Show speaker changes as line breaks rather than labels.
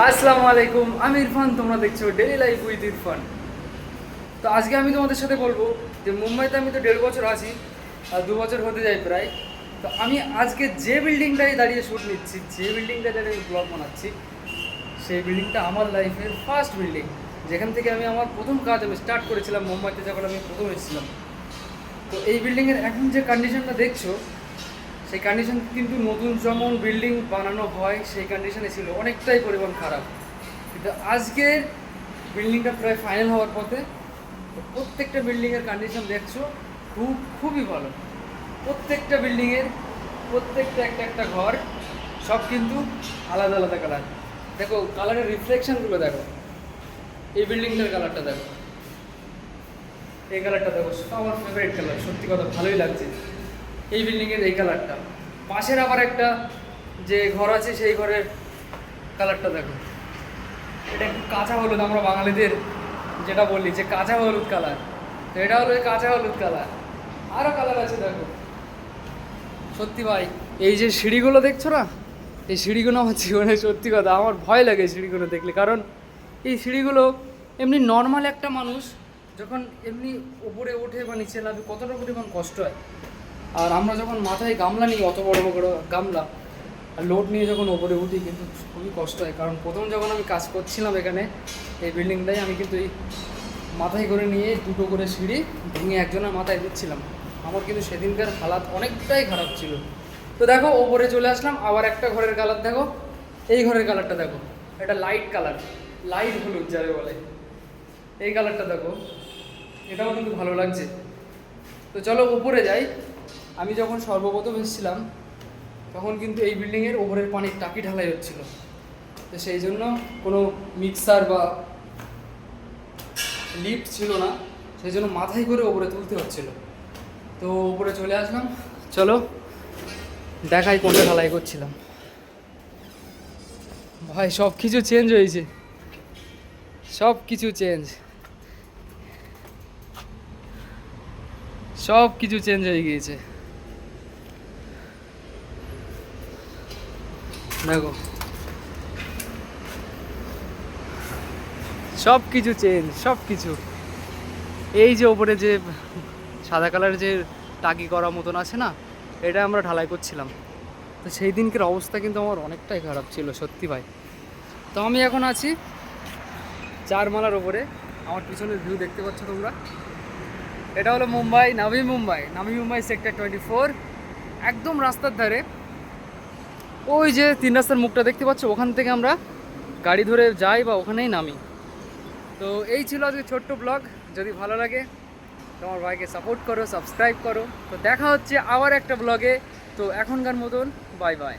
আসসালামু আলাইকুম, আমি ইরফান। তোমরা দেখছো ডেইলি লাইফ উইথ ইরফান। তো আজকে আমি তোমাদের সাথে বলবো যে মুম্বাইতে আমি তো 1.5 বছর আছি, আর 2 বছর হতে যায় প্রায়। তো আমি আজকে যে বিল্ডিংটায় দাঁড়িয়ে শ্যুট নিচ্ছি, যে বিল্ডিংটায় দাঁড়িয়ে ব্লগ বানাচ্ছি, সেই বিল্ডিংটা আমার লাইফের ফার্স্ট বিল্ডিং, যেখান থেকে আমি আমার প্রথম কাজ আমি স্টার্ট করেছিলাম মুম্বাইতে যখন আমি প্রথম এসেছিলাম। তো এই বিল্ডিংয়ের এখন যে কন্ডিশনটা দেখছো, সেই কন্ডিশন কিন্তু নতুন যেমন বিল্ডিং বানানো হয় সেই কন্ডিশনে ছিল, অনেকটাই পরিমাণ খারাপ। কিন্তু আজকের বিল্ডিংটা প্রায় ফাইনাল হওয়ার পথে। তো প্রত্যেকটা বিল্ডিংয়ের কন্ডিশন দেখছো খুবই ভালো। প্রত্যেকটা বিল্ডিংয়ের প্রত্যেকটা একটা ঘর সব কিন্তু আলাদা আলাদা কালার। দেখো কালারের রিফ্লেকশনগুলো দেখো, এই বিল্ডিংটার কালারটা দেখো, এই কালারটা দেখো, আমার ফেভারিট কালার, সত্যি কথা ভালোই লাগছে এই বিল্ডিংয়ের এই কালারটা। পাশের আবার একটা যে ঘর আছে সেই ঘরের কালারটা দেখো, এটা একটু কাঁচা হলুদ, আমরা বাঙালিদের যেটা বলি যে কাঁচা হলুদ কালার, তো এটা হলো কাঁচা হলুদ কালার। আরও কালার আছে দেখো। সত্যি ভাই, এই যে সিঁড়িগুলো দেখছো না, এই সিঁড়িগুলো আমার জীবনে সত্যি কথা আমার ভয় লাগে সিঁড়িগুলো দেখলে। কারণ এই সিঁড়িগুলো এমনি নর্মাল একটা মানুষ যখন এমনি ওপরে ওঠে বা নিচে নামে কতটা পরিমাণ কষ্ট হয়। আর আমরা যখন মাথায় গামলা নিই, অত বড় বড় গামলা আর লোড নিয়ে যখন ওপরে উঠি, কিন্তু খুবই কষ্ট হয়। কারণ প্রথম যখন আমি কাজ করছিলাম এখানে এই বিল্ডিংটায়, আমি কিন্তু এই মাথায় করে নিয়ে 2টো করে সিঁড়ি ভেঙে একজনের মাথায় দিচ্ছিলাম। আমার কিন্তু সেদিনকার হালাত অনেকটাই খারাপ ছিল। তো দেখো ওপরে চলে আসলাম, আবার একটা ঘরের কালার দেখো, এই ঘরের কালারটা দেখো, এটা লাইট কালার, লাইট হলুদ যারে বলে, এই কালারটা দেখো, এটাও কিন্তু ভালো লাগছে। তো চলো উপরে যাই। আমি যখন সর্বপ্রথম এসেছিলাম তখন কিন্তু এই বিল্ডিংয়ের ওপরের পানির টাকি ঢালাই হচ্ছিল, তো সেই জন্য কোনো মিক্সার বা লিফট ছিল না, সেই জন্য মাথায় করে ওপরে তুলতে হচ্ছিল। তো উপরে চলে আসলাম, চলো দেখাই কোনটা ঢালাই করছিলাম। ভাই সব কিছু চেঞ্জ হয়েছে, সব কিছু চেঞ্জ, সব কিছু চেঞ্জ হয়ে গিয়েছে। দেখো সব কিছু চেঞ্জ, সব কিছু। এই যে ওপরে যে সাদা কালারের যে টাকি করা মতন আছে না, এটা আমরা ঢালাই করছিলাম। তো সেই দিনকের অবস্থা কিন্তু আমার অনেকটাই খারাপ ছিল সত্যি ভাই। তো আমি এখন আছি 4 মালার ওপরে, আমার পিছনের ভিউ দেখতে পাচ্ছ তোমরা। এটা হলো মুম্বাই, নাভি মুম্বাই সেক্টর 24, একদম রাস্তার ধারে। ওই যে 3 রাস্তার মুখটা দেখতে পাচ্ছ, ওখান থেকে আমরা গাড়ি ধরে যাই বা ওখানেই নামি। তো এই ছিল আজকে ছোট্ট ব্লগ। যদি ভালো লাগে তোমার ভাইকে সাপোর্ট করো, সাবস্ক্রাইব করো। তো দেখা হচ্ছে আবার একটা ব্লগে। তো এখনকার মতন বাই বাই।